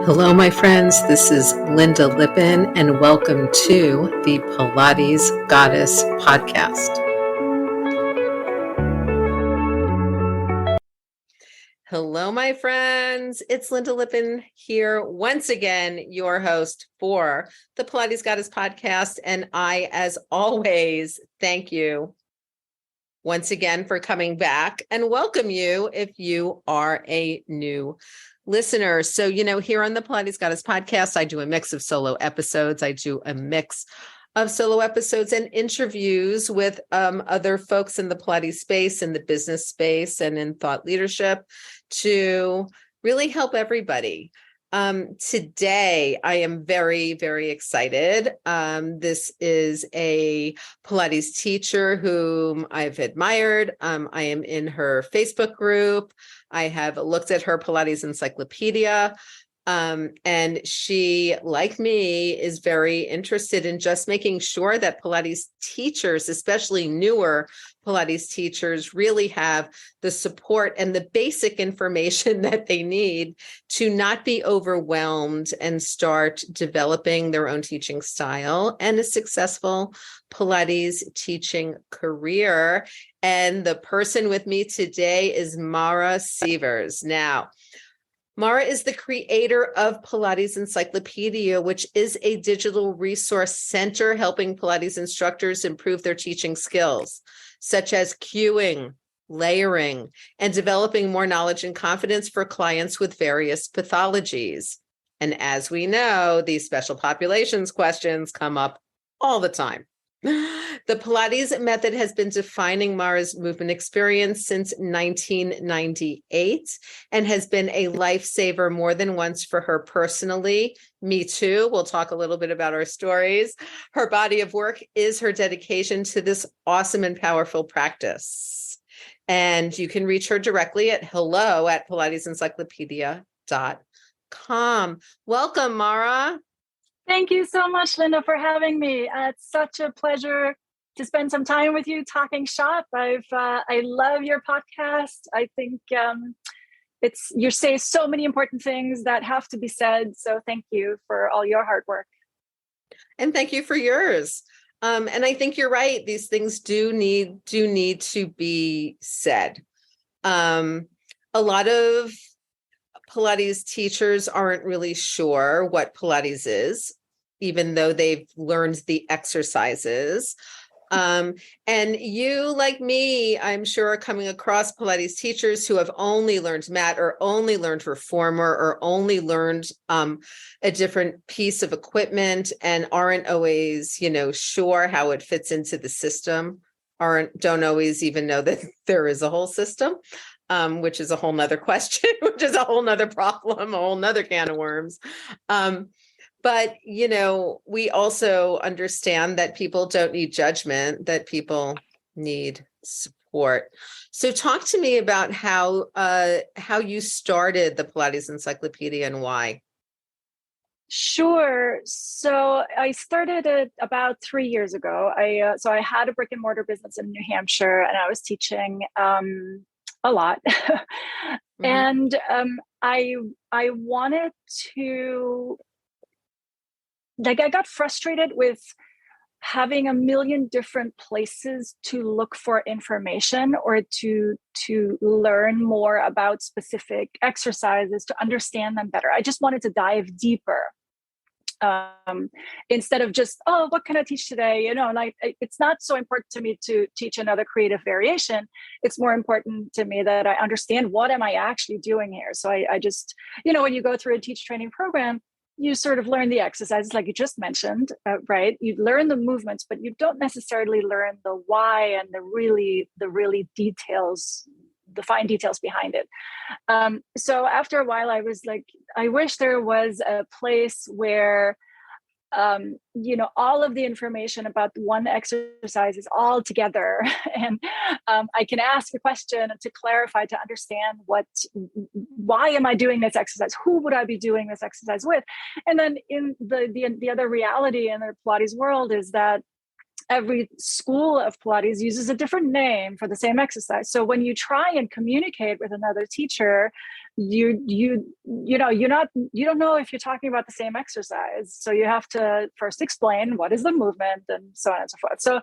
Hello, my friends. This is Lynda Lippin, and welcome to the Pilates Goddess podcast. Hello, my friends. It's Lynda Lippin here once again, your host for the Pilates Goddess podcast. And I, as always, thank you once again for coming back and welcome you if you are a new listener. So, here on the Pilates Goddess podcast, I do a mix of solo episodes. I do a mix of solo episodes and interviews with other folks in the Pilates space, in the business space, and in thought leadership to really help everybody. Today, I am very, very excited. This is a Pilates teacher whom I've admired. I am in her Facebook group. I have looked at her Pilates Encyclopedia. And she, like me, is very interested in just making sure that Pilates teachers, especially newer Pilates teachers, really have the support and the basic information that they need to not be overwhelmed and start developing their own teaching style and a successful Pilates teaching career. And the person with me today is Mara Sievers. Now, Mara is the creator of Pilates Encyclopedia, which is a digital resource center helping Pilates instructors improve their teaching skills, such as cueing, layering, and developing more knowledge and confidence for clients with various pathologies. And as we know, these special populations questions come up all the time. The Pilates method has been defining Mara's movement experience since 1998 and has been a lifesaver more than once for her personally. Me too. We'll talk a little bit about our stories. Her body of work is her dedication to this awesome and powerful practice. And you can reach her directly at hello@pilatesencyclopedia.com. Welcome, Mara. Thank you so much, Lynda, for having me. It's such a pleasure to spend some time with you talking shop. I love your podcast. I think you say so many important things that have to be said. So thank you for all your hard work. And thank you for yours. And I think you're right. These things do need to be said. A lot of Pilates teachers aren't really sure what Pilates is, even though they've learned the exercises. And you, like me, I'm sure are coming across Pilates teachers who have only learned mat or only learned reformer or only learned a different piece of equipment and aren't always, sure how it fits into the system, don't always even know that there is a whole system. Which is a whole nother question, which is a whole nother problem, a whole nother can of worms. But, we also understand that people don't need judgment, that people need support. So talk to me about how you started the Pilates Encyclopedia and why. Sure. So I started it about 3 years ago. I had a brick and mortar business in New Hampshire, and I was teaching a lot. Mm-hmm. And I wanted to, I got frustrated with having a million different places to look for information or to learn more about specific exercises, to understand them better. I just wanted to dive deeper. Instead of just, what can I teach today? It's not so important to me to teach another creative variation. It's more important to me that I understand what am I actually doing here. So I just, when you go through a teach training program, you sort of learn the exercises like you just mentioned, right? You learn the movements, but you don't necessarily learn the why and the really details, the fine details behind it. So after a while, I was like, I wish there was a place where, all of the information about one exercise is all together. And I can ask a question to clarify, to understand why am I doing this exercise? Who would I be doing this exercise with? And then in the other reality in the Pilates world is that every school of Pilates uses a different name for the same exercise. So when you try and communicate with another teacher, you don't know if you're talking about the same exercise. So you have to first explain what is the movement and so on and so forth. So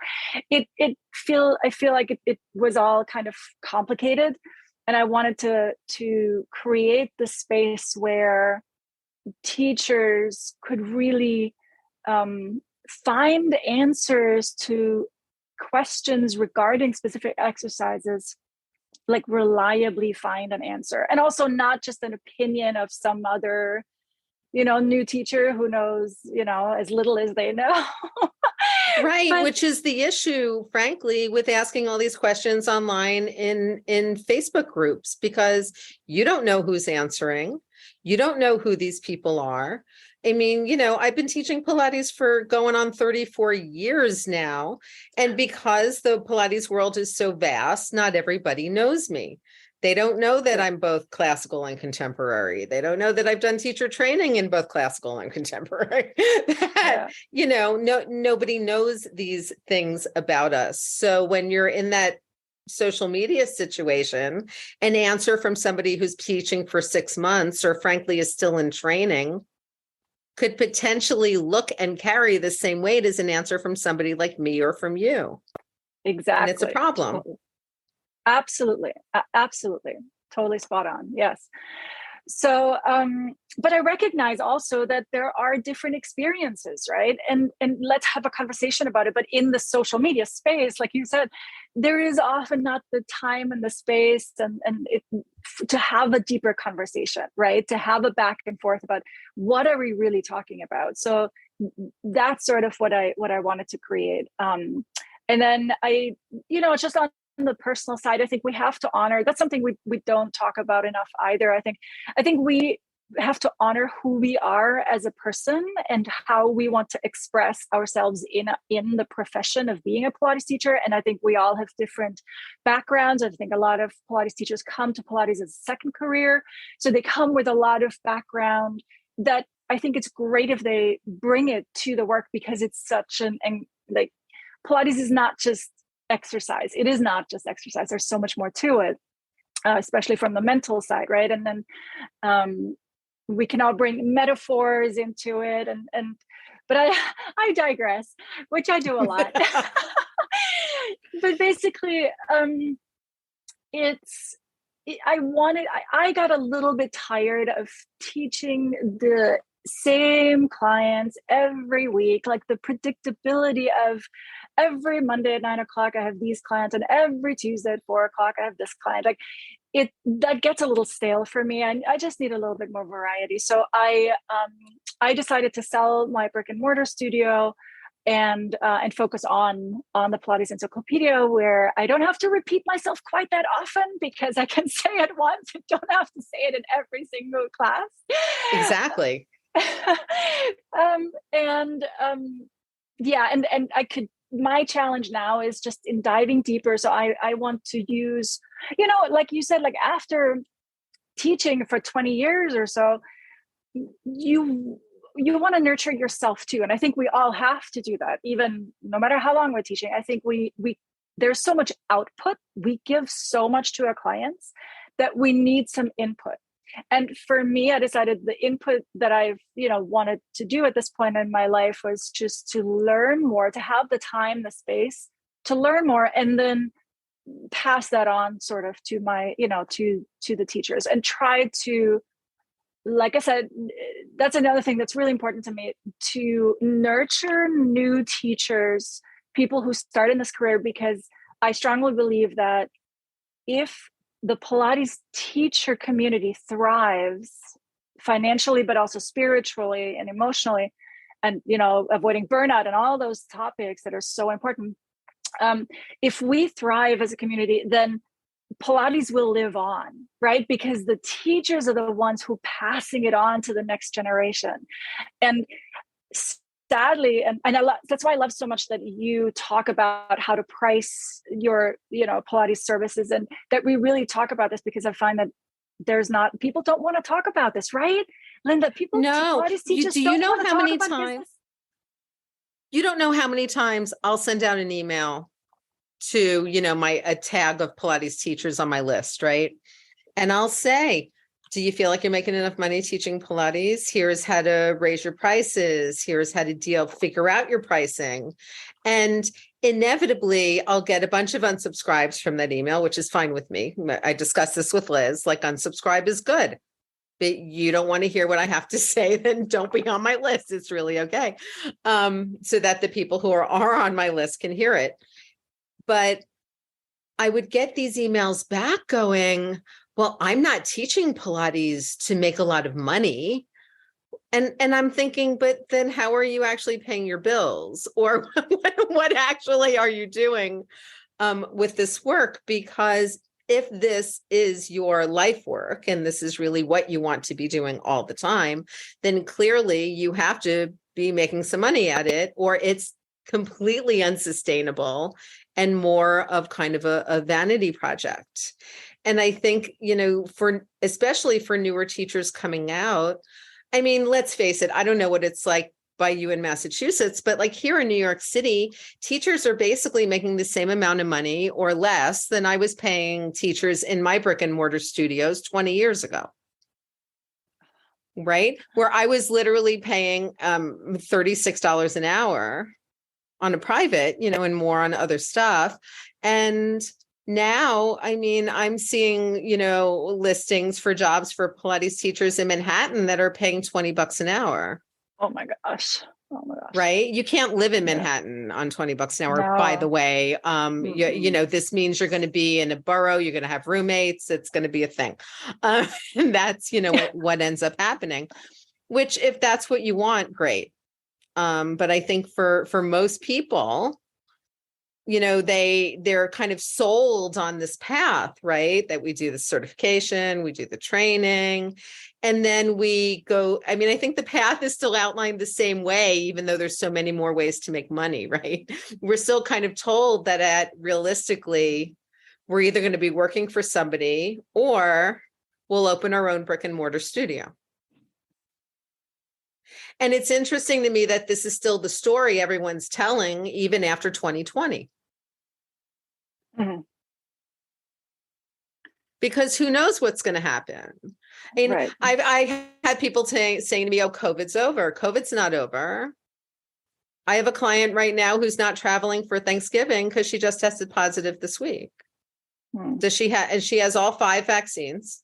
I feel like it was all kind of complicated, and I wanted to create the space where teachers could really find answers to questions regarding specific exercises, like reliably find an answer, and also not just an opinion of some other, new teacher who knows, as little as they know. Right, which is the issue, frankly, with asking all these questions online in Facebook groups, because you don't know who's answering. You don't know who these people are. I mean, I've been teaching Pilates for going on 34 years now. And because the Pilates world is so vast, not everybody knows me. They don't know that I'm both classical and contemporary. They don't know that I've done teacher training in both classical and contemporary. Nobody knows these things about us. So when you're in that social media situation, an answer from somebody who's teaching for 6 months, or frankly is still in training, could potentially look and carry the same weight as an answer from somebody like me or from you. Exactly. And it's a problem. Absolutely. Absolutely. Totally spot on. Yes. So, but I recognize also that there are different experiences, right? And let's have a conversation about it. But in the social media space, like you said, there is often not the time and the space to have a deeper conversation, right? To have a back and forth about what are we really talking about. So that's sort of what I wanted to create. And then just on the personal side, I think we have to honor, that's something we don't talk about enough either. I think we have to honor who we are as a person and how we want to express ourselves in the profession of being a Pilates teacher. And I think we all have different backgrounds. I think a lot of Pilates teachers come to Pilates as a second career. So they come with a lot of background that I think it's great if they bring it to the work, because it's such Pilates is not just exercise. It is not just exercise. There's so much more to it, especially from the mental side, right? And then we can all bring metaphors into it, but I digress, which I do a lot. But basically, I got a little bit tired of teaching the same clients every week, like the predictability of every Monday at 9:00 I have these clients, and every Tuesday at 4:00 I have this client. Like that gets a little stale for me, and I just need a little bit more variety. So I decided to sell my brick and mortar studio and focus on the Pilates Encyclopedia, where I don't have to repeat myself quite that often, because I can say it once and don't have to say it in every single class. Exactly. And I could, my challenge now is just in diving deeper. So I want to use, like you said, like after teaching for 20 years or so, you want to nurture yourself too. And I think we all have to do that, even no matter how long we're teaching. I think we there's so much output. We give so much to our clients that we need some input. And for me, I decided the input that I've, wanted to do at this point in my life was just to learn more, to have the time, the space to learn more, and then pass that on sort of to my, to the teachers, and try to, like I said, that's another thing that's really important to me, to nurture new teachers, people who start in this career, because I strongly believe that if the Pilates teacher community thrives financially, but also spiritually and emotionally, and, avoiding burnout and all those topics that are so important. If we thrive as a community, then Pilates will live on, right? Because the teachers are the ones who passing it on to the next generation. And sadly, and that's why I love so much that you talk about how to price your, Pilates services, and that we really talk about this, because I find that people don't want to talk about this, right? Lynda, Pilates teachers do you know how many times? You don't know how many times I'll send out an email to, a tag of Pilates teachers on my list, right? And I'll say, do you feel like you're making enough money teaching Pilates? Here's how to raise your prices. Here's how to figure out your pricing. And inevitably, I'll get a bunch of unsubscribes from that email, which is fine with me. I discussed this with Liz, like unsubscribe is good. But you don't want to hear what I have to say, then don't be on my list. It's really okay. So that the people who are on my list can hear it. But I would get these emails back going, well, I'm not teaching Pilates to make a lot of money. And I'm thinking, but then how are you actually paying your bills? Or what actually are you doing with this work? Because if this is your life work and this is really what you want to be doing all the time, then clearly you have to be making some money at it, or it's completely unsustainable and more of kind of a vanity project. And I think, especially for newer teachers coming out, I mean, let's face it, I don't know what it's like by you in Massachusetts, but like here in New York City, teachers are basically making the same amount of money or less than I was paying teachers in my brick and mortar studios 20 years ago. Right? Where I was literally paying $36 an hour on a private, and more on other stuff. And now, I mean, I'm seeing, listings for jobs for Pilates teachers in Manhattan that are paying $20 an hour. Oh my gosh. Right? You can't live in Manhattan on $20 an hour, by the way. This means you're going to be in a borough, you're going to have roommates, it's going to be a thing. And that's, what ends up happening, which if that's what you want, great. But I think for most people, they're kind of sold on this path, right? That we do the certification, we do the training, and then we go. I mean, I think the path is still outlined the same way, even though there's so many more ways to make money, right? We're still kind of told that realistically, we're either going to be working for somebody or we'll open our own brick and mortar studio. And it's interesting to me that this is still the story everyone's telling, even after 2020. Mm-hmm. Because who knows what's going to happen? I mean, right. I had people saying to me, oh, COVID's over. COVID's not over. I have a client right now who's not traveling for Thanksgiving because she just tested positive this week. And she has all 5 vaccines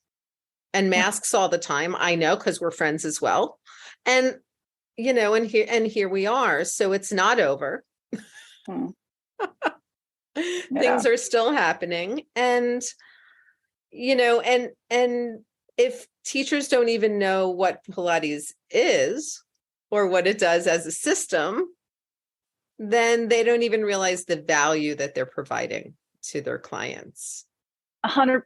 and masks all the time. I know, because we're friends as well. And here we are. So it's not over. Things are still happening. And, and if teachers don't even know what Pilates is or what it does as a system, then they don't even realize the value that they're providing to their clients. 100%.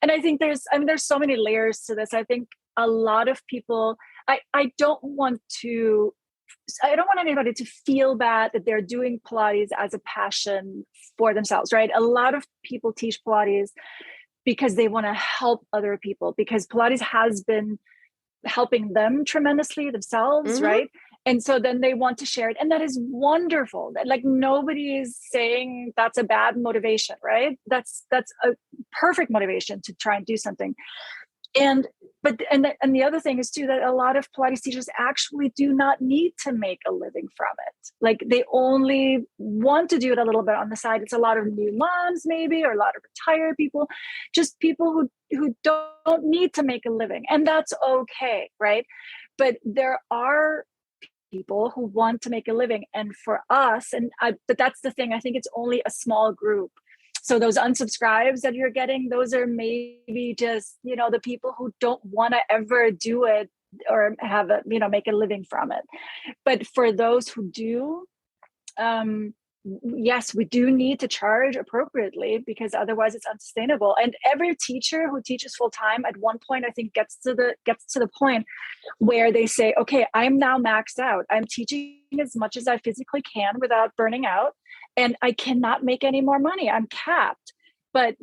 And I think there's so many layers to this. I think a lot of people, I don't want anybody to feel bad that they're doing Pilates as a passion for themselves, right? A lot of people teach Pilates because they want to help other people, because Pilates has been helping them tremendously themselves, right? And so then they want to share it. And that is wonderful. Like, nobody is saying that's a bad motivation, right? That's a perfect motivation to try and do something. And the other thing is too, that a lot of Pilates teachers actually do not need to make a living from it. Like, they only want to do it a little bit on the side. It's a lot of new moms, maybe, or a lot of retired people, just people who don't need to make a living. And that's okay, right? But there are people who want to make a living. And for us, but that's the thing, I think it's only a small group. So those unsubscribes that you're getting, those are maybe just, the people who don't want to ever do it or have make a living from it. But for those who do, yes, we do need to charge appropriately, because otherwise it's unsustainable. And every teacher who teaches full time at one point, I think, gets to the point where they say, okay, I'm now maxed out. I'm teaching as much as I physically can without burning out, and I cannot make any more money. I'm capped. but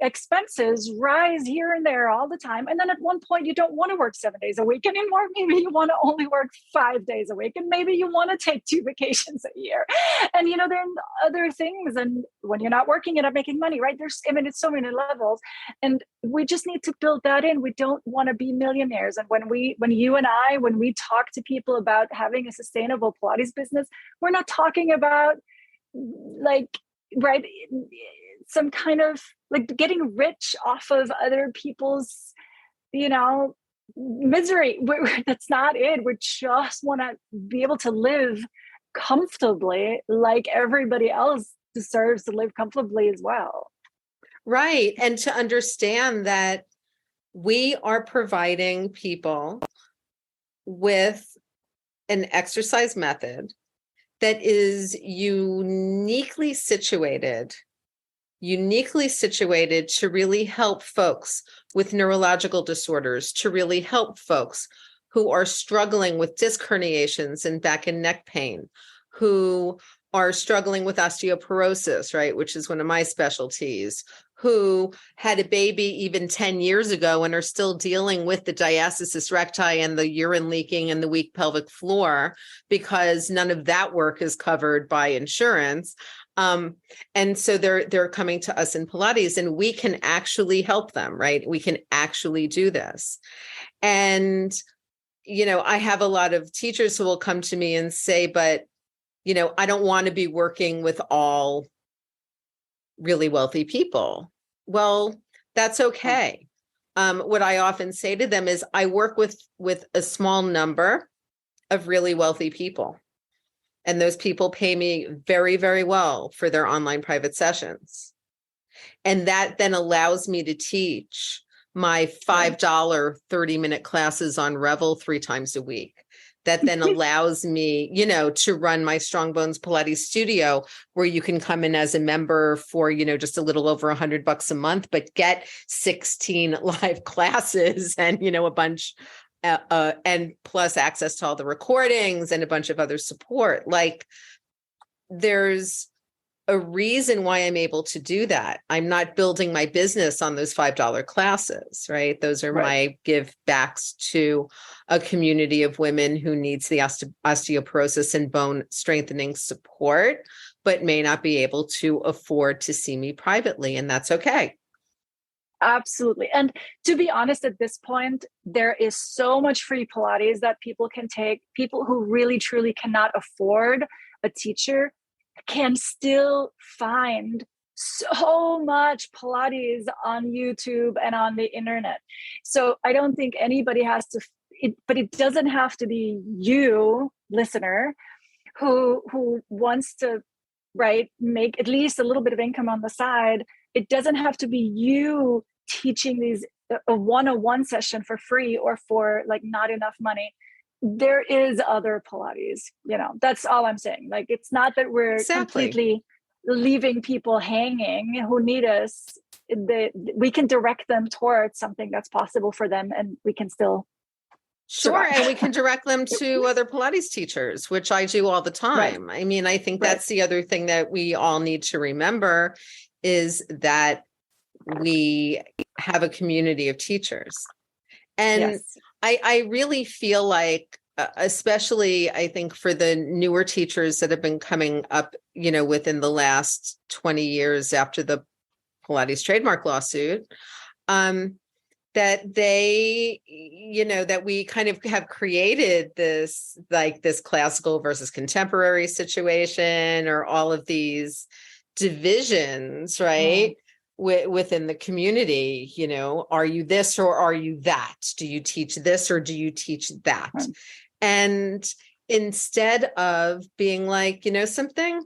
expenses rise here and there all the time. And then at one point, you don't want to work 7 days a week anymore. Maybe you want to only work 5 days a week, and maybe you want to take 2 vacations a year. And there are other things. And when you're not working, you're not making money, right? It's so many levels, and we just need to build that in. We don't want to be millionaires. And when you and I talk to people about having a sustainable Pilates business, we're not talking about right, some kind of getting rich off of other people's, misery. That's not it. We just want to be able to live comfortably, like everybody else deserves to live comfortably as well. Right. And to understand that we are providing people with an exercise method that is uniquely situated to really help folks with neurological disorders, to really help folks who are struggling with disc herniations and back and neck pain, who are struggling with osteoporosis, right, which is one of my specialties, who had a baby even 10 years ago and are still dealing with the diastasis recti and the urine leaking and the weak pelvic floor because none of that work is covered by insurance. And so they're coming to us in Pilates, and we can actually help them, right? We can actually do this. And, I have a lot of teachers who will come to me and say, but, I don't want to be working with all really wealthy people. Well, that's okay. What I often say to them is I work with a small number of really wealthy people. And those people pay me very, very well for their online private sessions. And that then allows me to teach my $5 30-minute classes on Revel 3 times a week. That then allows me, to run my Strong Bones Pilates studio, where you can come in as a member for, just a little over $100 a month, but get 16 live classes and, a bunch and plus access to all the recordings and a bunch of other support. There's a reason why I'm able to do that. I'm not building my business on those $5 classes, right? Those are my give backs to a community of women who needs the osteoporosis and bone strengthening support, but may not be able to afford to see me privately. And that's okay. Absolutely. And to be honest, at this point, there is so much free Pilates that people can take. People who really, truly cannot afford a teacher can still find so much Pilates on YouTube and on the internet. So I don't think anybody has to, but it doesn't have to be you, listener, who wants to, make at least a little bit of income on the side. It doesn't have to be you teaching these a one-on-one session for free or for not enough money. There is other Pilates, that's all I'm saying. It's not that we're completely leaving people hanging who need us. We can direct them towards something that's possible for them, and we can still survive. And we can direct them to other Pilates teachers, which I do all the time. I mean, I think that's the other thing that we all need to remember is that we have a community of teachers. And I really feel like, especially I think for the newer teachers that have been coming up, within the last 20 years after the Pilates trademark lawsuit, that they, that we kind of have created this, this classical versus contemporary situation, or all of these divisions, right? Within the community, are you this or are you that? Do you teach this or do you teach that? And instead of being something,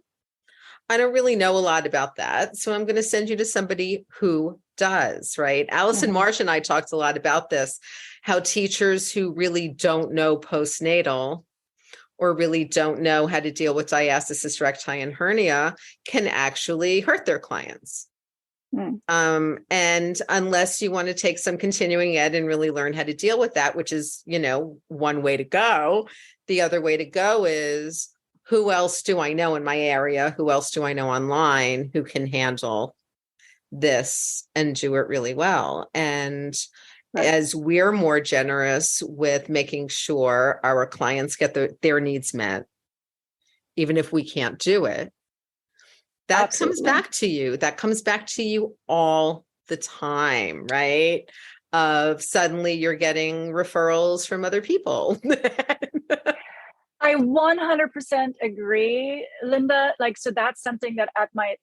I don't really know a lot about that, so I'm going to send you to somebody who does, right? Allison Marsh and I talked a lot about this, how teachers who really don't know postnatal or really don't know how to deal with diastasis recti and hernia can actually hurt their clients. And unless you want to take some continuing ed and really learn how to deal with that, which is, one way to go, the other way to go is, who else do I know in my area? Who else do I know online who can handle this and do it really well. And Right. as we're more generous with making sure our clients get their needs met, even if we can't do it, that comes Absolutely. back to you. That comes back to you all the time, right? Of suddenly you're getting referrals from other people. I 100% agree, Lynda. Like, so that's something that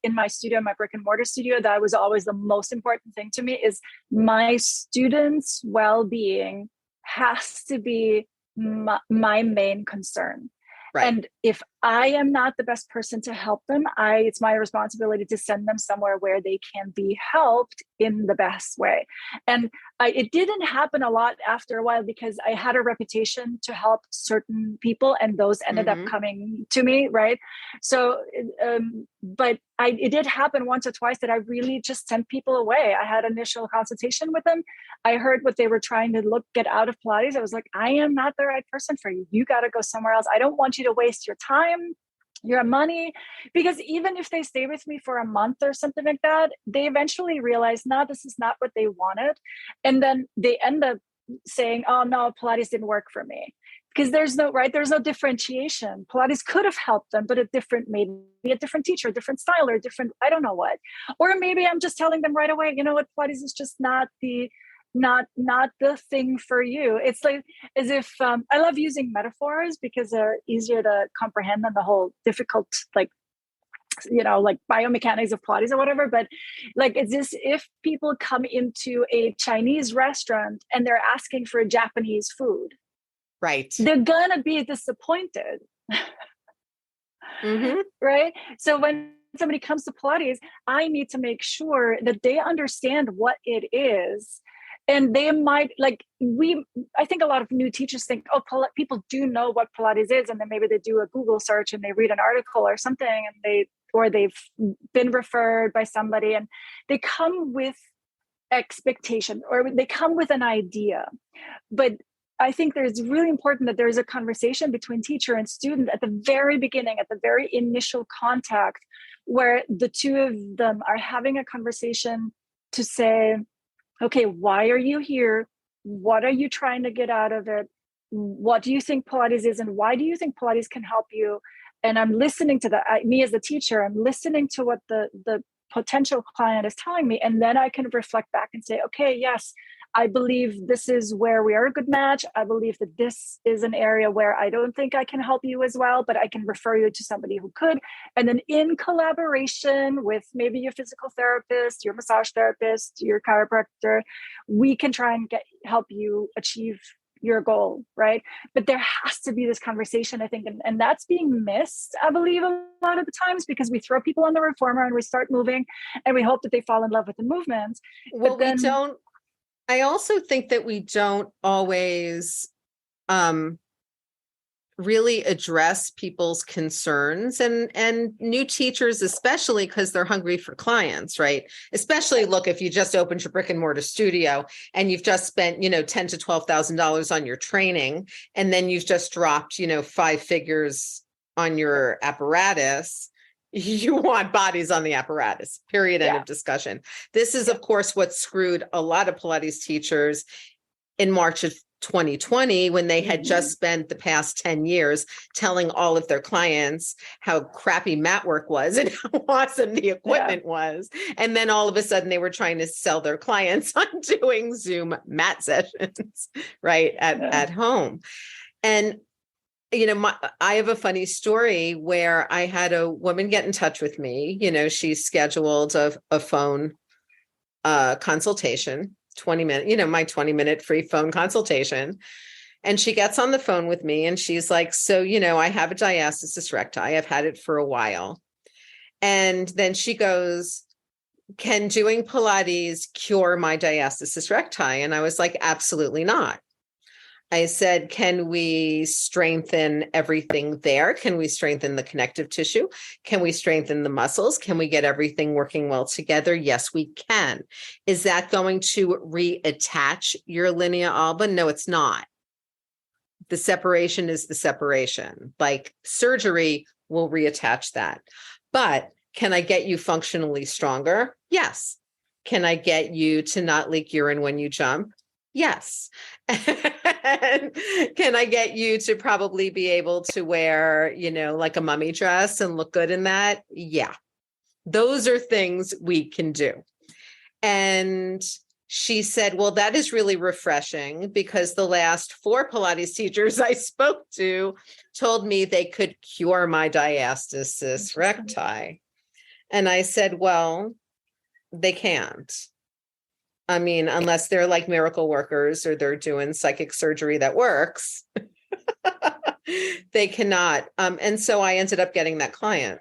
in my studio, my brick and mortar studio, that was always the most important thing to me is my students' well-being has to be my main concern. Right. And if I am not the best person to help them, it's my responsibility to send them somewhere where they can be helped in the best way. And it didn't happen a lot after a while because I had a reputation to help certain people, and those ended up coming to me, right? So, but it did happen once or twice that I really just sent people away. I had initial consultation with them. I heard what they were trying to get out of Pilates. I was like, I am not the right person for you. You got to go somewhere else. I don't want you to waste your time, your money, because even if they stay with me for a month or something like that, they eventually realize, no, this is not what they wanted. And then they end up saying, oh no, Pilates didn't work for me. Because there's no differentiation. Pilates could have helped them, but maybe a different teacher, different style, or different, I don't know what. Or maybe I'm just telling them right away, you know what, Pilates is just not the thing for you. It's like as if I love using metaphors because they're easier to comprehend than the whole difficult, like biomechanics of Pilates or whatever. But like, it's as if people come into a Chinese restaurant and they're asking for Japanese food. Right. They're gonna be disappointed. Right? So when somebody comes to Pilates, I need to make sure that they understand what it is. And they might I think a lot of new teachers think, oh, people do know what Pilates is. And then maybe they do a Google search and they read an article or something, and they've been referred by somebody, and they come with expectation or they come with an idea. But I think it's really important that there's a conversation between teacher and student at the very beginning, at the very initial contact, where the two of them are having a conversation to say, okay, why are you here? What are you trying to get out of it? What do you think Pilates is? And why do you think Pilates can help you? And I'm listening to that. Me as a teacher, I'm listening to what the potential client is telling me. And then I can reflect back and say, okay, yes, I believe this is where we are a good match. I believe that this is an area where I don't think I can help you as well, but I can refer you to somebody who could. And then in collaboration with maybe your physical therapist, your massage therapist, your chiropractor, we can try and help you achieve your goal, right? But there has to be this conversation, I think, and that's being missed, I believe, a lot of the times, because we throw people on the reformer and we start moving and we hope that they fall in love with the movement. Well, I also think that we don't always really address people's concerns and new teachers, especially because they're hungry for clients, right? Especially, look, if you just opened your brick and mortar studio and you've just spent, $10,000 to $12,000 on your training, and then you've just dropped, 5 figures on your apparatus. You want bodies on the apparatus, period, end of discussion. This is, of course, what screwed a lot of Pilates teachers in March of 2020, when they had just spent the past 10 years telling all of their clients how crappy mat work was and how awesome the equipment was. And then all of a sudden they were trying to sell their clients on doing Zoom mat sessions, right, at home. And I have a funny story where I had a woman get in touch with me. She scheduled a phone consultation, 20-minute, my 20-minute free phone consultation. And she gets on the phone with me and she's like, so, I have a diastasis recti. I've had it for a while. And then she goes, can doing Pilates cure my diastasis recti? And I was like, absolutely not. I said, can we strengthen everything there? Can we strengthen the connective tissue? Can we strengthen the muscles? Can we get everything working well together? Yes, we can. Is that going to reattach your linea alba? No, it's not. The separation is the separation. Like surgery will reattach that. But can I get you functionally stronger? Yes. Can I get you to not leak urine when you jump? Yes. And can I get you to probably be able to wear, like a mummy dress and look good in that? Yeah. Those are things we can do. And she said, well, that is really refreshing because the last 4 Pilates teachers I spoke to told me they could cure my diastasis recti. And I said, well, they can't. I mean, unless they're like miracle workers or they're doing psychic surgery that works, they cannot. And so I ended up getting that client.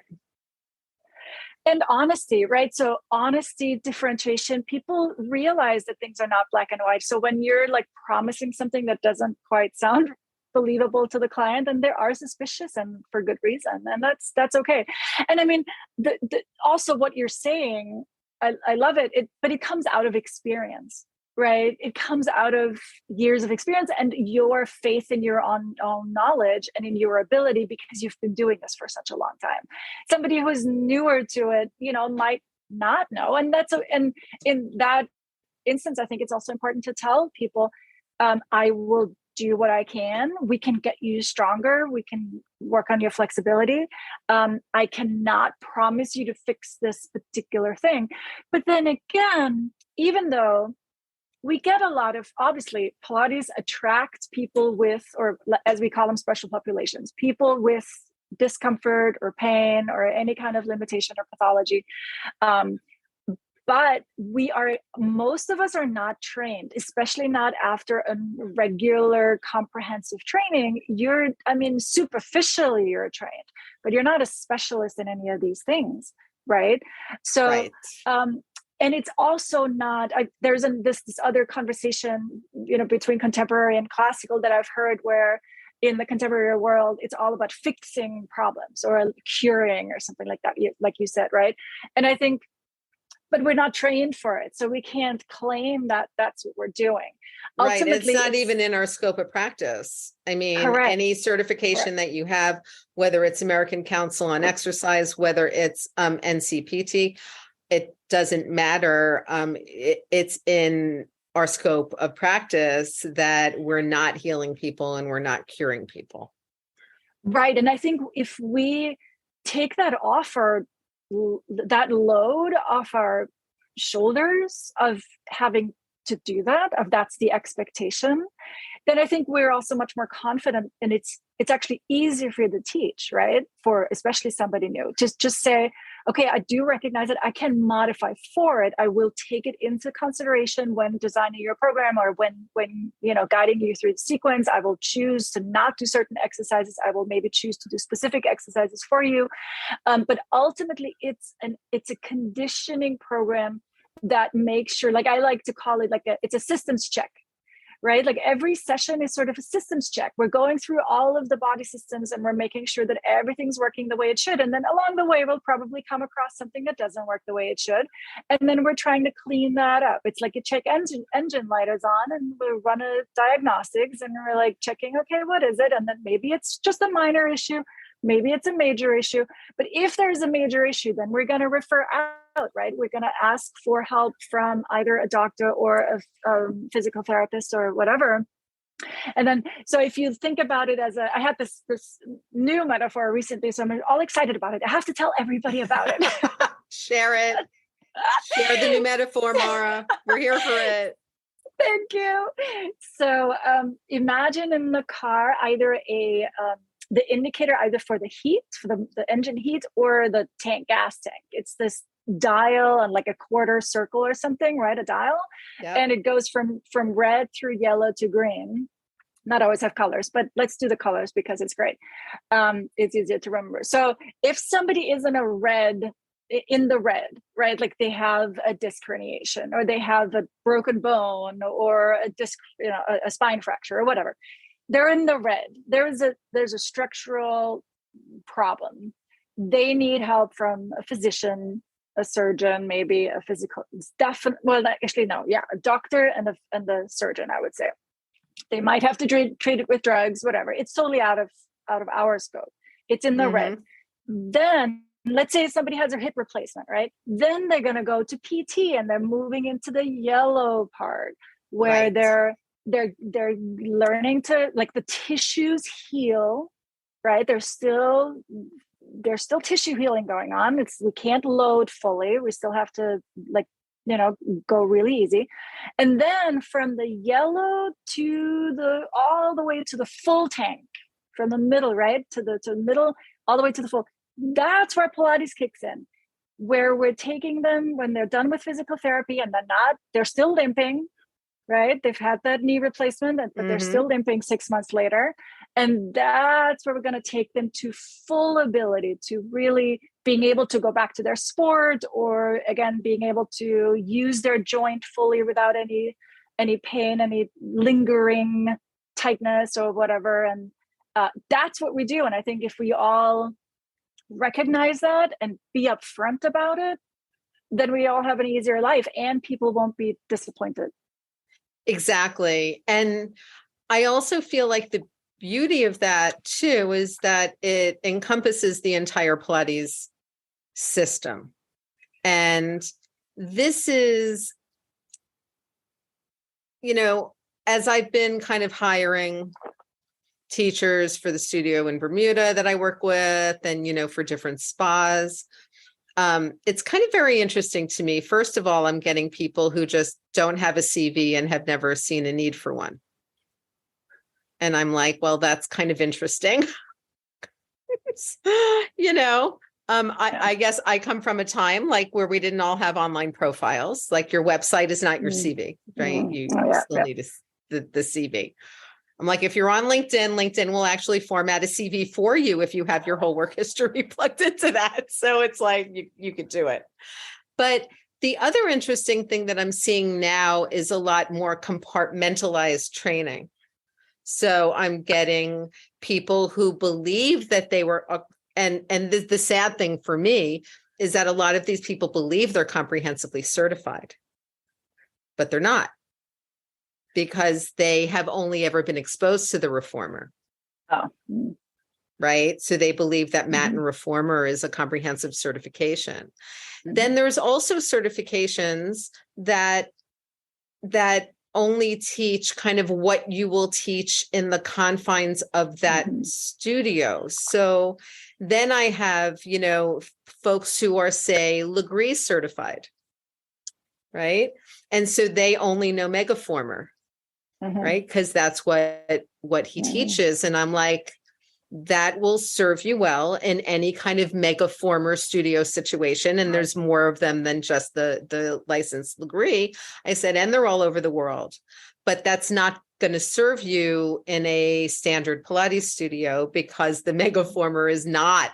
And honesty, right? So honesty, differentiation, people realize that things are not black and white. So when you're like promising something that doesn't quite sound believable to the client, and they are suspicious and for good reason, and that's okay. And I mean, also what you're saying, I love it, but it comes out of experience, right? It comes out of years of experience and your faith in your own knowledge and in your ability, because you've been doing this for such a long time. Somebody who's newer to it, might not know. And and in that instance, I think it's also important to tell people, I will do what I can. We can get you stronger. We can work on your flexibility. I cannot promise you to fix this particular thing. But then again, even though we get a lot of, obviously, Pilates attracts people with, or as we call them, special populations, people with discomfort or pain or any kind of limitation or pathology. But most of us are not trained, especially not after a regular comprehensive training. Superficially you're trained, but you're not a specialist in any of these things, right? So, right. And it's also not, there's this other conversation, between contemporary and classical that I've heard, where in the contemporary world, it's all about fixing problems or curing or something like that, like you said, right? And I think, but we're not trained for it. So we can't claim that that's what we're doing. Right. Ultimately, it's not even in our scope of practice. I mean, correct. Any certification that you have, whether it's American Council on Exercise, whether it's NCPT, it doesn't matter. It's in our scope of practice that we're not healing people and we're not curing people. Right. And I think if we take that load off our shoulders of having to do that, of that's the expectation, then I think we're also much more confident, and it's actually easier for you to teach, right? For especially somebody new, just say, okay, I do recognize it. I can modify for it. I will take it into consideration when designing your program or when guiding you through the sequence. I will choose to not do certain exercises. I will maybe choose to do specific exercises for you. But ultimately, it's a conditioning program that makes sure, like I like to call it, it's a systems check. Right? Like every session is sort of a systems check. We're going through all of the body systems and we're making sure that everything's working the way it should. And then along the way, we'll probably come across something that doesn't work the way it should. And then we're trying to clean that up. It's like a check engine light is on and we run a diagnostics and we're like checking, okay, what is it? And then maybe it's just a minor issue. Maybe it's a major issue. But if there's a major issue, then we're going to refer out, right? We're going to ask for help from either a doctor or a physical therapist or whatever. And then, so if you think about it as I had this new metaphor recently, so I'm all excited about it. I have to tell everybody about it. Share it. Share the new metaphor, Mara. We're here for it. Thank you. So imagine in the car either the indicator either for the heat, for the engine heat, or the gas tank. It's this dial on like a quarter circle or something, right? A dial. Yep. And it goes from red through yellow to green. Not always have colors, but let's do the colors because it's great. It's easier to remember. So if somebody is in the red, right? Like they have a disc herniation or they have a broken bone or a disc, a spine fracture or whatever. They're in the red. There's a structural problem. They need help from a physician, a surgeon, maybe a physical. A doctor and the surgeon. I would say they might have to treat it with drugs, whatever. It's totally out of our scope. It's in the red. Then let's say somebody has a hip replacement, right? Then they're going to go to PT and they're moving into the yellow part where Right. they're learning to, like, the tissues heal, right? There's still tissue healing going on. We can't load fully. We still have to, like, go really easy. And then from the yellow to all the way to the full tank, from the middle, right? To the middle, all the way to the full. That's where Pilates kicks in, where we're taking them when they're done with physical therapy and they're still limping, right? They've had that knee replacement, but they're still limping 6 months later. And that's where we're going to take them to full ability, to really being able to go back to their sport, or again, being able to use their joint fully without any pain, any lingering tightness or whatever. And that's what we do. And I think if we all recognize that and be upfront about it, then we all have an easier life and people won't be disappointed. Exactly. And I also feel like the beauty of that too is that it encompasses the entire Pilates system. And this is, as I've been kind of hiring teachers for the studio in Bermuda that I work with, and, for different spas, it's kind of very interesting to me. First of all, I'm getting people who just don't have a CV and have never seen a need for one. And I'm like, well, that's kind of interesting. I guess I come from a time like where we didn't all have online profiles. Like your website is not your CV, right? You still need the CV. I'm like, if you're on LinkedIn will actually format a CV for you if you have your whole work history plugged into that. So it's like you could do it. But the other interesting thing that I'm seeing now is a lot more compartmentalized training. So I'm getting people who believe that they were, and the sad thing for me is that a lot of these people believe they're comprehensively certified, but they're not, because they have only ever been exposed to the reformer. Oh. Right. So they believe that mat and reformer is a comprehensive certification. Then there's also certifications that only teach kind of what you will teach in the confines of that studio. So then I have, folks who are, say, Legree certified, right? And so they only know megaformer, right? Because that's what he teaches. And I'm like, that will serve you well in any kind of megaformer studio situation. And there's more of them than just the licensed Legree. I said, and they're all over the world, but that's not going to serve you in a standard Pilates studio, because the megaformer is not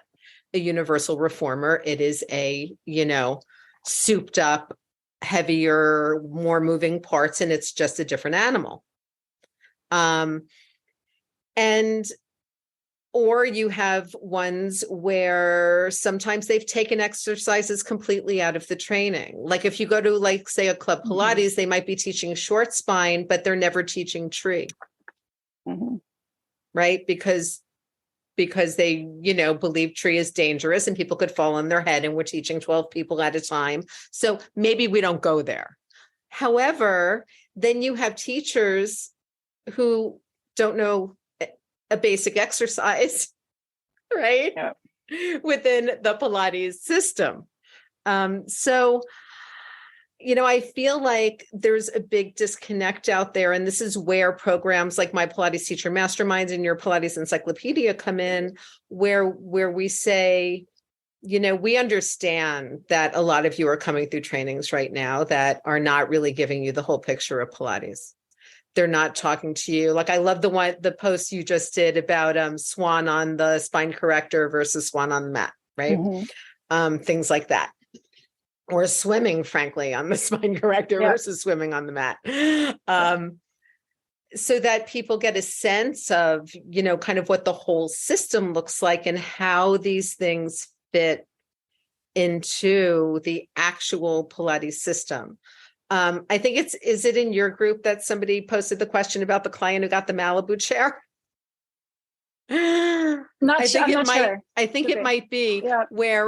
a universal reformer. It is a, souped up, heavier, more moving parts, and it's just a different animal. Or you have ones where sometimes they've taken exercises completely out of the training. Like if you go to, like, say, a club Pilates, they might be teaching short spine, but they're never teaching tree. Right? Because they, believe tree is dangerous and people could fall on their head, and we're teaching 12 people at a time. So maybe we don't go there. However, then you have teachers who don't know a basic exercise, right? Yeah. Within the Pilates system. So, I feel like there's a big disconnect out there. And this is where programs like my Pilates Teacher Masterminds and your Pilates Encyclopedia come in, where we say, we understand that a lot of you are coming through trainings right now that are not really giving you the whole picture of Pilates. They're not talking to you. Like, I love the post you just did about swan on the spine corrector versus swan on the mat, right? Things like that. Or swimming, frankly, on the spine corrector versus swimming on the mat. So that people get a sense of, kind of what the whole system looks like and how these things fit into the actual Pilates system. I think is it in your group that somebody posted the question about the client who got the Malibu chair? I think I'm it not might, sure. I think Could it be. might be Yeah. where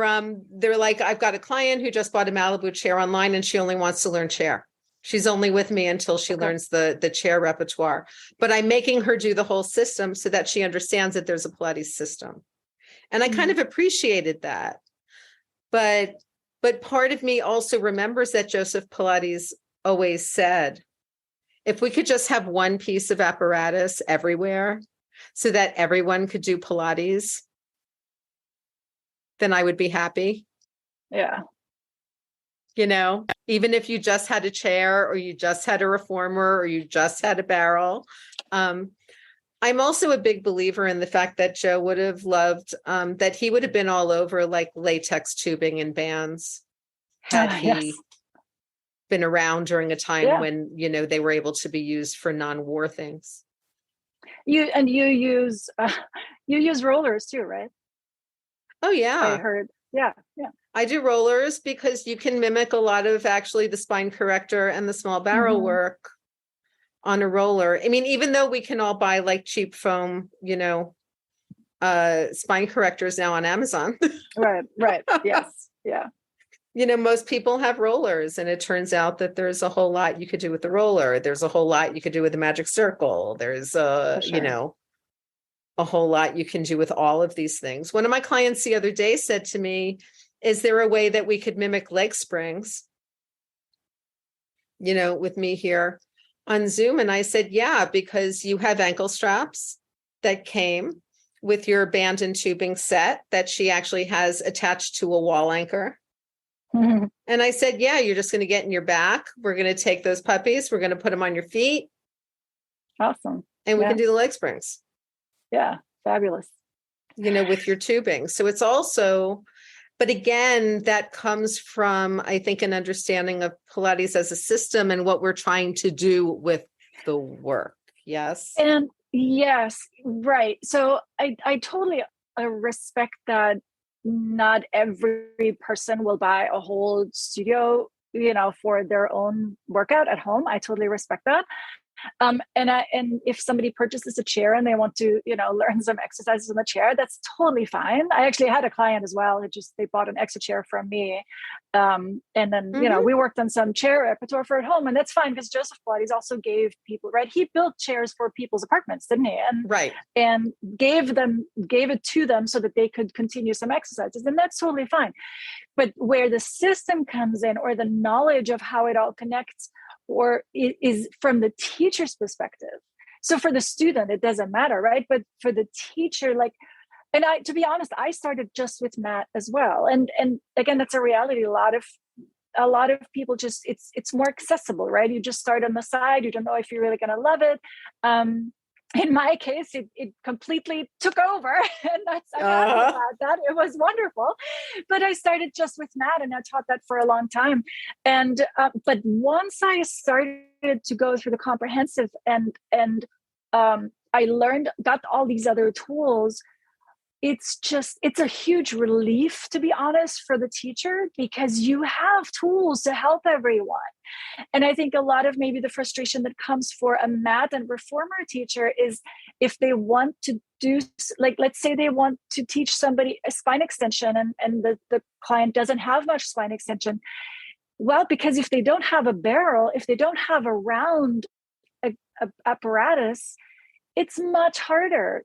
they're like, I've got a client who just bought a Malibu chair online and she only wants to learn chair. She's only with me until she Okay. learns the chair repertoire. But I'm making her do the whole system so that she understands that there's a Pilates system. And I kind of appreciated that. But part of me also remembers that Joseph Pilates always said, if we could just have one piece of apparatus everywhere so that everyone could do Pilates, then I would be happy. Yeah. You know, even if you just had a chair or you just had a reformer or you just had a barrel. I'm also a big believer in the fact that Joe would have loved that he would have been all over like latex tubing and bands had he Yes. been around during a time Yeah. when, you know, they were able to be used for non-war things. You use rollers too, right? Oh, I yeah. heard. Yeah. Yeah. I do rollers because you can mimic a lot of actually the spine corrector and the small barrel work on a roller. I mean, even though we can all buy like cheap foam, you know, spine correctors now on Amazon. Right. Right. Yes. Yeah. You know, most people have rollers, and it turns out that there's a whole lot you could do with the roller. There's a whole lot you could do with the magic circle. There's you know, a whole lot you can do with all of these things. One of my clients the other day said to me, is there a way that we could mimic leg springs, you know, with me here on Zoom? And I said, yeah, because you have ankle straps that came with your band and tubing set that she actually has attached to a wall anchor. And I said, yeah, you're just going to get in your back. We're going to take those puppies. We're going to put them on your feet. Awesome. And we can do the leg springs. Yeah. Fabulous. You know, with your tubing. So it's also, but again, that comes from, I think, an understanding of Pilates as a system and what we're trying to do with the work. Yes. And yes, right. So I totally respect that not every person will buy a whole studio, you know, for their own workout at home. I totally respect that. And if somebody purchases a chair and they want to, you know, learn some exercises in the chair, that's totally fine. I actually had a client as well who they bought an extra chair from me. And then, you know, we worked on some chair repertoire for at home, and that's fine because Joseph Pilates also gave people, right? He built chairs for people's apartments, didn't he? And right. And gave it to them so that they could continue some exercises. And that's totally fine. But where the system comes in, or the knowledge of how it all connects, or is from the teacher's perspective. So for the student, it doesn't matter, right? But for the teacher, like, and to be honest, I started just with mat as well. And again, that's a reality. A lot of people just, it's more accessible, right? You just start on the side. You don't know if you're really going to love it. In my case, it completely took over, and I'm happy about that. It was wonderful, but I started just with mat, and I taught that for a long time. And but once I started to go through the comprehensive, and I got all these other tools. It's a huge relief, to be honest, for the teacher, because you have tools to help everyone. And I think a lot of maybe the frustration that comes for a mat and reformer teacher is if they want to do, like, let's say they want to teach somebody a spine extension, and the client doesn't have much spine extension. Well, because if they don't have a barrel, if they don't have a round apparatus, it's much harder.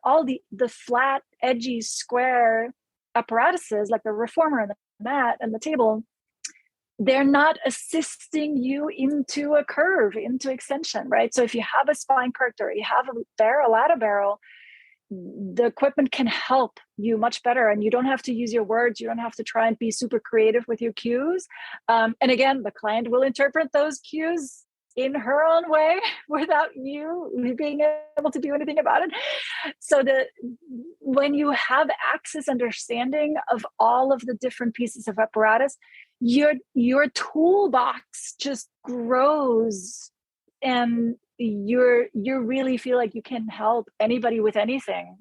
All the flat, edgy, square apparatuses like the reformer and the mat and the table, they're not assisting you into a curve, into extension, right? So if you have a spine corrector, you have a barrel, lat barrel, the equipment can help you much better, and you don't have to use your words. You don't have to try and be super creative with your cues. And again, the client will interpret those cues in her own way without you being able to do anything about it. So when you have access, understanding of all of the different pieces of apparatus, your toolbox just grows, and you really feel like you can help anybody with anything.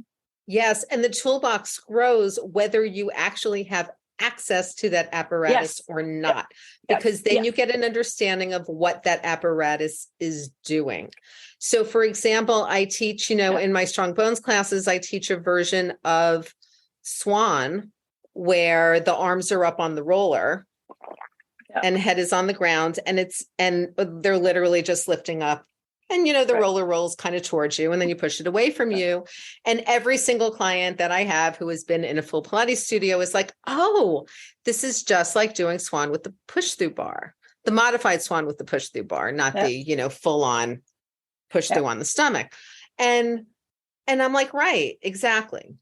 Yes, and the toolbox grows whether you actually have access to that apparatus or not, because then you get an understanding of what that apparatus is doing. So for example, I teach, in my strong bones classes, I teach a version of swan where the arms are up on the roller and head is on the ground, and they're literally just lifting up. And, the roller rolls kind of towards you, and then you push it away from you. And every single client that I have who has been in a full Pilates studio is like, oh, this is just like doing swan with the push through bar, the modified swan with the push through bar, not the, full on push through on the stomach. And I'm like, right, exactly.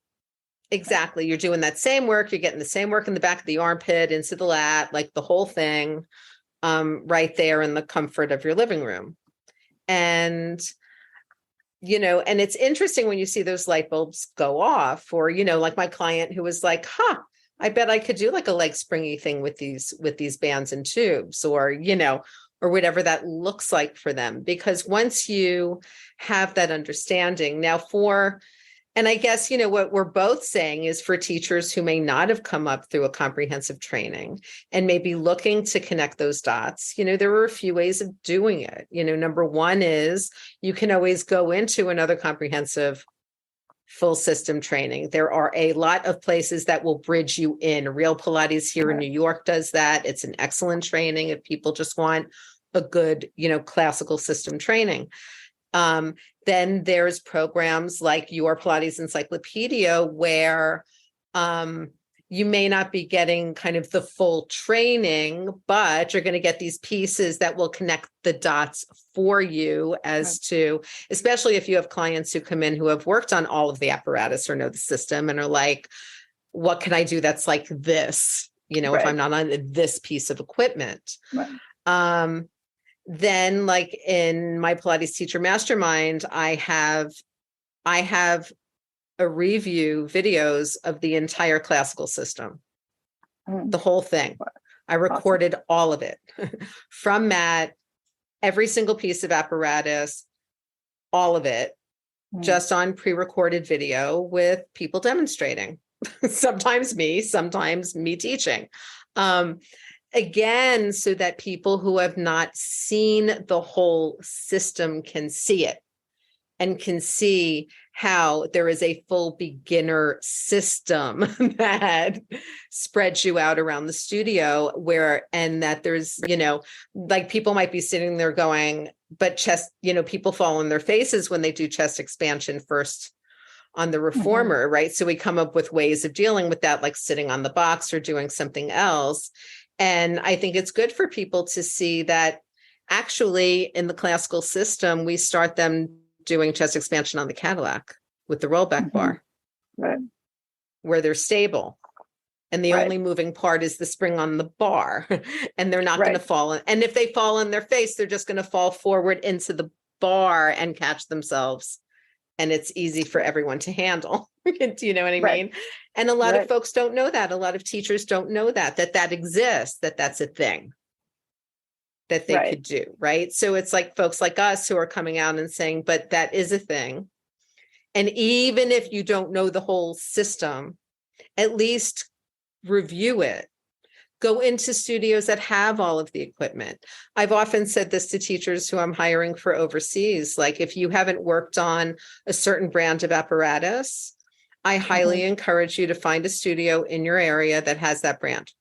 You're doing that same work. You're getting the same work in the back of the armpit, into the lat, like the whole thing, right there in the comfort of your living room. And, and it's interesting when you see those light bulbs go off, or, like my client who was like, I bet I could do like a leg springy thing with these bands and tubes, or, or whatever that looks like for them. Because once you have that understanding now and I guess, what we're both saying is for teachers who may not have come up through a comprehensive training and may be looking to connect those dots, there are a few ways of doing it. Number one is you can always go into another comprehensive full system training. There are a lot of places that will bridge you in. Real Pilates here in New York does that. It's an excellent training if people just want a good, classical system training. Then there's programs like your Pilates Encyclopedia where you may not be getting kind of the full training, but you're going to get these pieces that will connect the dots for you as to, especially if you have clients who come in who have worked on all of the apparatus or know the system and are like, what can I do that's like this, if I'm not on this piece of equipment. Then like in my Pilates teacher mastermind, I have a review videos of the entire classical system, the whole thing. I recorded all of it from mat, every single piece of apparatus, all of it, just on pre-recorded video with people demonstrating. sometimes me teaching. Again, so that people who have not seen the whole system can see it and can see how there is a full beginner system that spreads you out around the studio and that there's, like people might be sitting there going, but chest, people fall on their faces when they do chest expansion first on the reformer, right? So we come up with ways of dealing with that, like sitting on the box or doing something else. And I think it's good for people to see that actually in the classical system, we start them doing chest expansion on the Cadillac with the rollback bar, where they're stable. And the only moving part is the spring on the bar, and they're not going to fall. And if they fall on their face, they're just going to fall forward into the bar and catch themselves. And it's easy for everyone to handle. Do you know what I mean? And a lot of folks don't know that. A lot of teachers don't know that exists, that's a thing that they could do. Right. So it's like folks like us who are coming out and saying, but that is a thing. And even if you don't know the whole system, at least review it. Go into studios that have all of the equipment. I've often said this to teachers who I'm hiring for overseas. Like if you haven't worked on a certain brand of apparatus, I highly encourage you to find a studio in your area that has that brand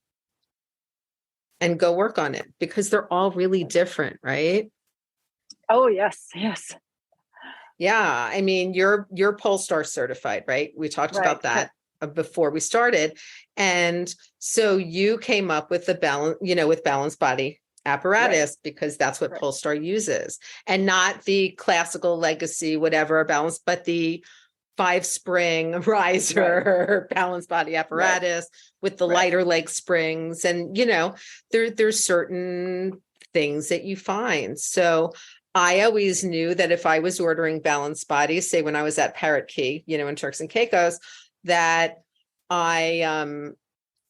and go work on it, because they're all really different, right? Oh, yes. Yeah. I mean, you're Polestar certified, right? We talked about that before we started. And so you came up with the balance, with balanced body apparatus, because that's what Polestar uses, and not the classical legacy, whatever balance, but the 5-spring riser balanced body apparatus with the lighter leg springs. And, there's certain things that you find. So I always knew that if I was ordering balanced bodies, say when I was at Parrot Key, in Turks and Caicos, that I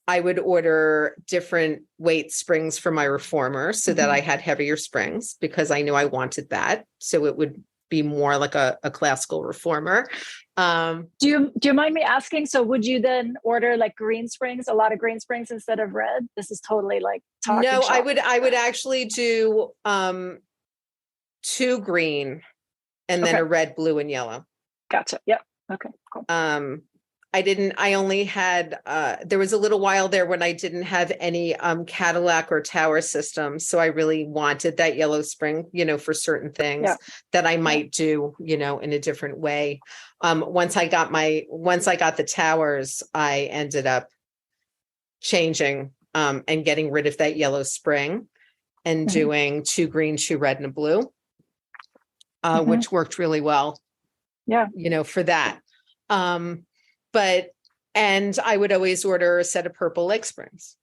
would order different weight springs for my reformer so that I had heavier springs, because I knew I wanted that. So it would be more like a classical reformer. Do you mind me asking? So would you then order like green springs, a lot of green springs instead of red? This is totally like talking no, shop. I would actually do 2 green and then Okay. a red, blue, and yellow. Gotcha. Yep. Okay, cool. I only had, there was a little while there when I didn't have any Cadillac or tower systems. So I really wanted that yellow spring, for certain things that I might do, in a different way. Once I got the towers, I ended up changing and getting rid of that yellow spring and doing 2 green, 2 red, and a blue, which worked really well. Yeah. For that. And I would always order a set of purple leg springs,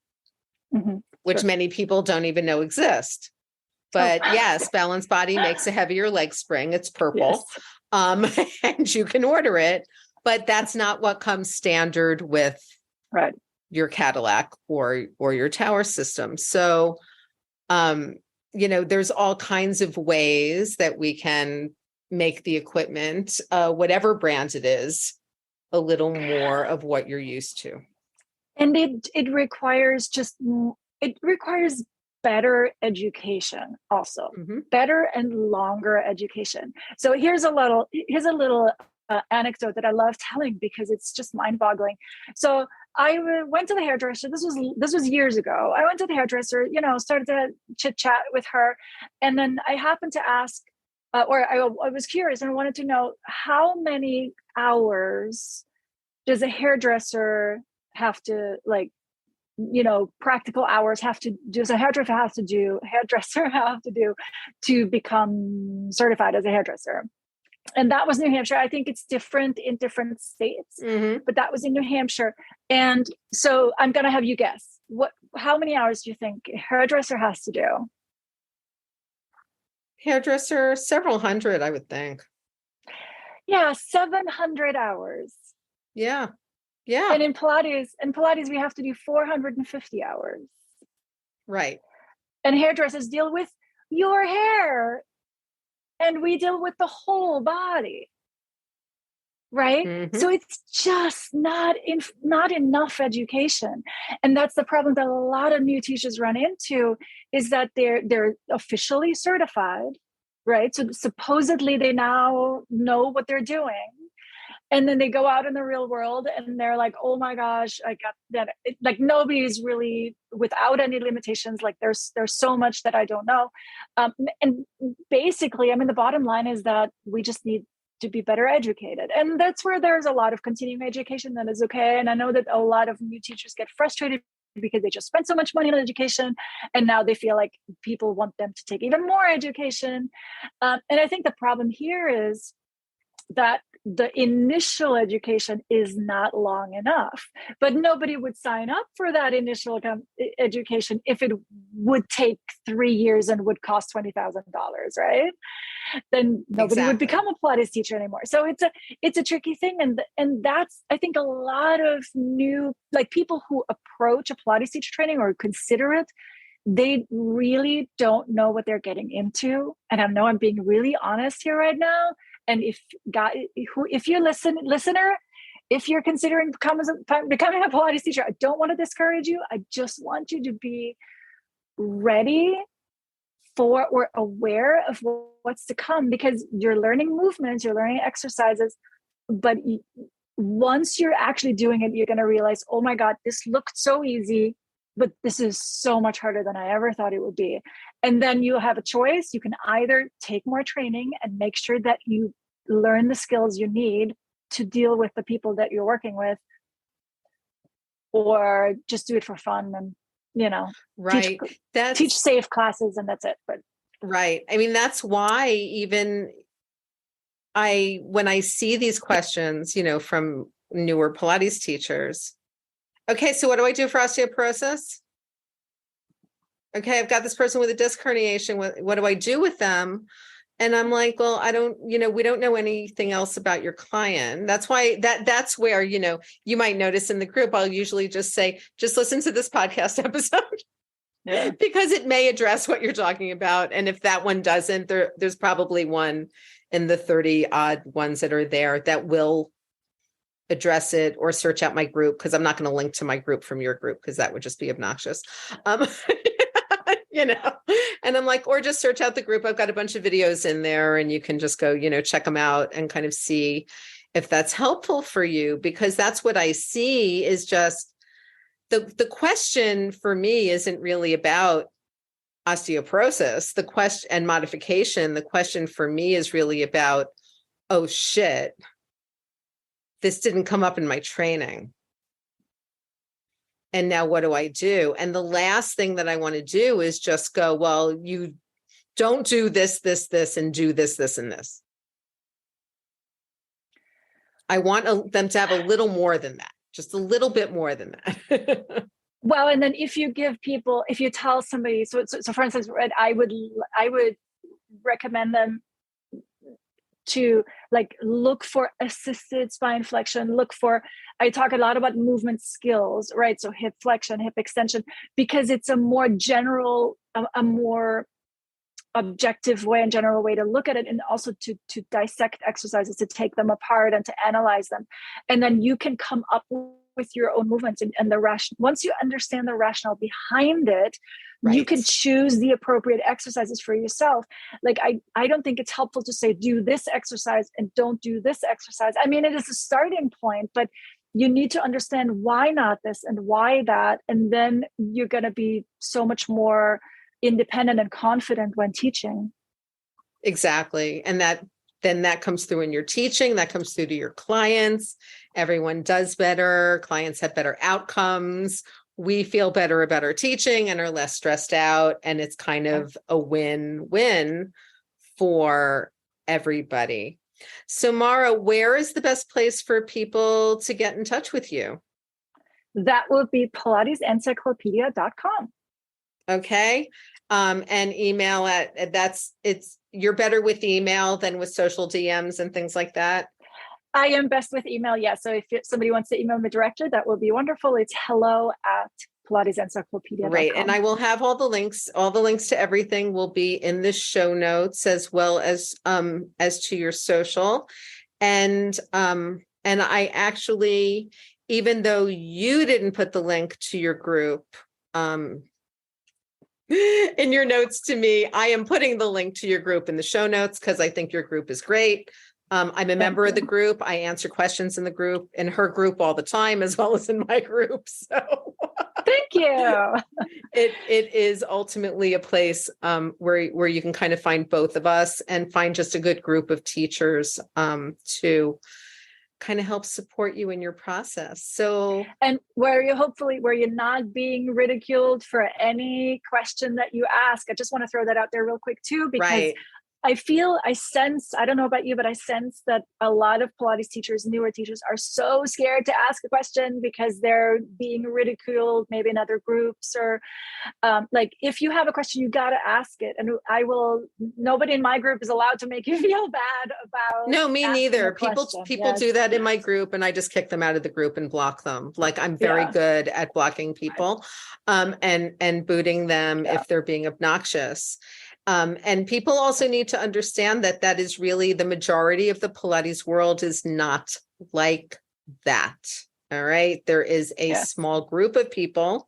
which many people don't even know exist. But yes, Balanced Body makes a heavier leg spring. It's purple. Yes. And you can order it, but that's not what comes standard with your Cadillac or your tower system. So, there's all kinds of ways that we can make the equipment, whatever brand it is, a little more of what you're used to. And it requires better education also, better and longer education. So here's a little anecdote that I love telling because it's just mind-boggling. So I went to the hairdresser. This was years ago. I went to the hairdresser, started to chit chat with her. And then I happened to ask, I was curious and I wanted to know how many hours does a hairdresser have to practical hours does a hairdresser have to do to become certified as a hairdresser? And that was New Hampshire. I think it's different in different states, but that was in New Hampshire. And so I'm going to have you guess how many hours do you think a hairdresser has to do? Hairdresser, several hundred, I would think. Yeah, 700 hours. Yeah. Yeah. And in Pilates, we have to do 450 hours. Right. And hairdressers deal with your hair and we deal with the whole body. Right. So it's just not enough education. And that's the problem that a lot of new teachers run into is that they're officially certified. Right. So supposedly they now know what they're doing. And then they go out in the real world and they're like, oh my gosh, I got that. Like nobody's really without any limitations. Like there's so much that I don't know. And basically, the bottom line is that we just need to be better educated. And that's where there's a lot of continuing education that is okay. And I know that a lot of new teachers get frustrated because they just spent so much money on education. And now they feel like people want them to take even more education. And I think the problem here is that the initial education is not long enough, but nobody would sign up for that initial education if it would take 3 years and would cost $20,000, right? Then nobody would become a Pilates teacher anymore. So it's a tricky thing. And that's, I think, a lot of new, people who approach a Pilates teacher training or consider it, they really don't know what they're getting into. And I know I'm being really honest here right now. And if you're listener, if you're considering becoming a Pilates teacher, I don't want to discourage you. I just want you to be ready for or aware of what's to come, because you're learning movements, you're learning exercises, but once you're actually doing it, you're going to realize, oh my God, this looked so easy, but this is so much harder than I ever thought it would be. And then you have a choice. You can either take more training and make sure that you learn the skills you need to deal with the people that you're working with, or just do it for fun and, right. teach safe classes and that's it. But right. That's why even when I see these questions, from newer Pilates teachers, okay, so what do I do for osteoporosis? Okay, I've got this person with a disc herniation. What do I do with them? And I'm like, well, I don't, we don't know anything else about your client. That's why that's where, you might notice in the group, I'll usually just say, just listen to this podcast episode because it may address what you're talking about. And if that one doesn't, there's probably one in the 30 odd ones that are there that will address it, or search out my group, because I'm not going to link to my group from your group because that would just be obnoxious. Um, and I'm like, or just search out the group. I've got a bunch of videos in there and you can just go, check them out and kind of see if that's helpful for you, because that's what I see is just the question for me isn't really about osteoporosis, the question and modification. The question for me is really about, oh shit, this didn't come up in my training. And now what do I do? And the last thing that I want to do is just go, well, you don't do this, and do this, and this. I want them to have a little more than that, just a little bit more than that. Well, and then if you tell somebody, so for instance, I would recommend them to like look for assisted spine flexion, I talk a lot about movement skills, right? So hip flexion, hip extension, because it's a more general, a more objective way and general way to look at it, and also to dissect exercises, to take them apart and to analyze them. And then you can come up with your own movements and the rationale. Once you understand the rationale behind it, right, you can choose the appropriate exercises for yourself. Like I don't think it's helpful to say do this exercise and don't do this exercise. I mean, it is a starting point, but you need to understand why not this and why that, and then you're going to be so much more independent and confident when teaching. Exactly. And that comes through in your teaching, that comes through to your clients. Everyone does better. Clients have better outcomes. We feel better about our teaching and are less stressed out. And it's kind of a win-win for everybody. So Mara, where is the best place for people to get in touch with you? That will be PilatesEncyclopedia.com. Okay. And email you're better with email than with social DMs and things like that. I am best with email. Yeah. So if somebody wants to email me directly, that will be wonderful. It's hello@PilatesEncyclopedia.com. Great. And I will have all the links to everything will be in the show notes, as well as to your social. And I actually, even though you didn't put the link to your group, in your notes to me, I am putting the link to your group in the show notes because I think your group is great. I'm a member of the group. I answer questions in her group all the time, as well as in my group. So thank you. It is ultimately a place where you can kind of find both of us and find just a good group of teachers to kind of help support you in your process. So, and where you're not being ridiculed for any question that you ask. I just want to throw that out there real quick too, because right. I sense, I don't know about you, but I sense that a lot of Pilates teachers, newer teachers, are so scared to ask a question because they're being ridiculed, maybe in other groups, or like if you have a question, you got to ask it. And nobody in my group is allowed to make you feel bad about. No, me neither. People yes. do that in my group, and I just kick them out of the group and block them. Like I'm very good at blocking people, and booting them if they're being obnoxious. And people also need to understand that is really the majority of the Pilates world is not like that. All right. There is a small group of people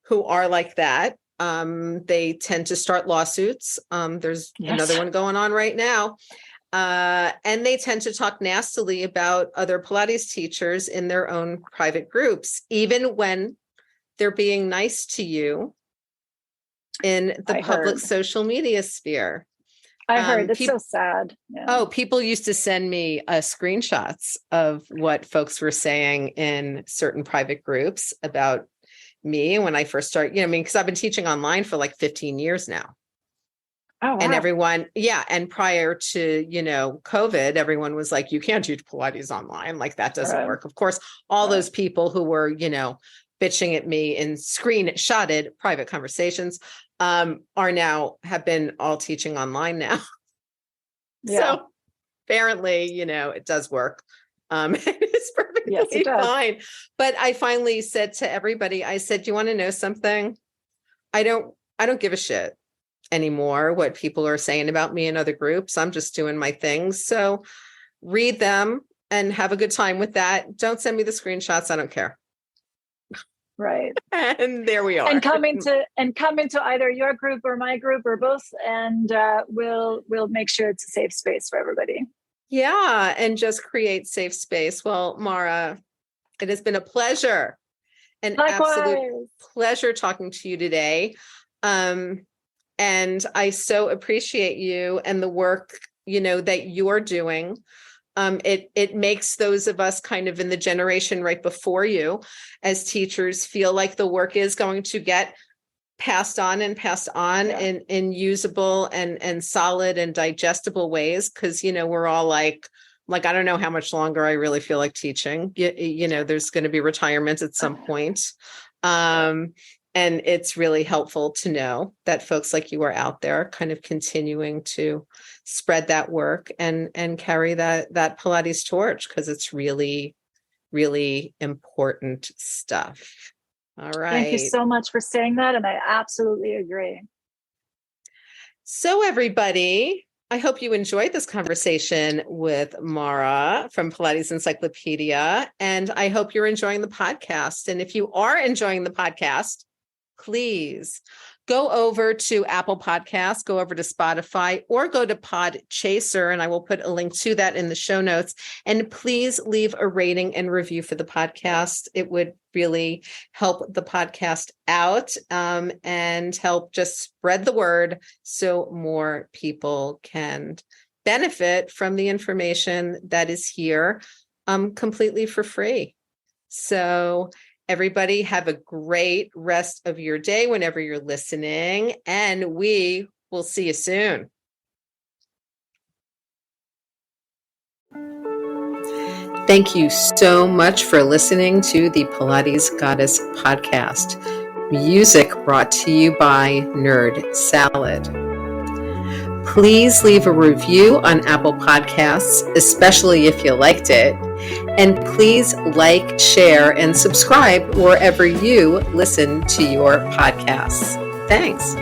who are like that. They tend to start lawsuits. There's another one going on right now. And they tend to talk nastily about other Pilates teachers in their own private groups, even when they're being nice to you in the public social media sphere. I heard. It's so sad. Yeah. Oh, people used to send me screenshots of what folks were saying in certain private groups about me when I first started, because I've been teaching online for like 15 years now. Oh, wow. And everyone, and prior to, COVID, everyone was like, you can't teach Pilates online. Like that doesn't work. Of course, all those people who were, bitching at me in screenshotted private conversations have been all teaching online now. So apparently, it does work. It's perfectly fine. But I finally said to everybody, I said, do you want to know something? I don't give a shit. anymore what people are saying about me in other groups. I'm just doing my things. So read them and have a good time with that. Don't send me the screenshots. I don't care. Right. And there we are. And come into either your group or my group or both, and we'll make sure it's a safe space for everybody. Yeah, and just create safe space. Well, Mara, it has been a pleasure, an Likewise. absolute pleasure talking to you today. And I so appreciate you and the work, that you're doing. It makes those of us kind of in the generation right before you as teachers feel like the work is going to get passed on in usable and solid and digestible ways. Cause we're all like, I don't know how much longer I really feel like teaching. There's going to be retirement at some point. And it's really helpful to know that folks like you are out there kind of continuing to spread that work and carry that Pilates torch, because it's really, really important stuff. All right. Thank you so much for saying that. And I absolutely agree. So everybody, I hope you enjoyed this conversation with Mara from Pilates Encyclopedia. And I hope you're enjoying the podcast. And if you are enjoying the podcast, please go over to Apple Podcasts, go over to Spotify, or go to Podchaser, and I will put a link to that in the show notes. And please leave a rating and review for the podcast. It would really help the podcast out and help just spread the word so more people can benefit from the information that is here completely for free. So everybody have a great rest of your day whenever you're listening, and we will see you soon. Thank you so much for listening to the Pilates Goddess podcast. Music brought to you by Nerd Salad. Please leave a review on Apple Podcasts, especially if you liked it. And please like, share, and subscribe wherever you listen to your podcasts. Thanks.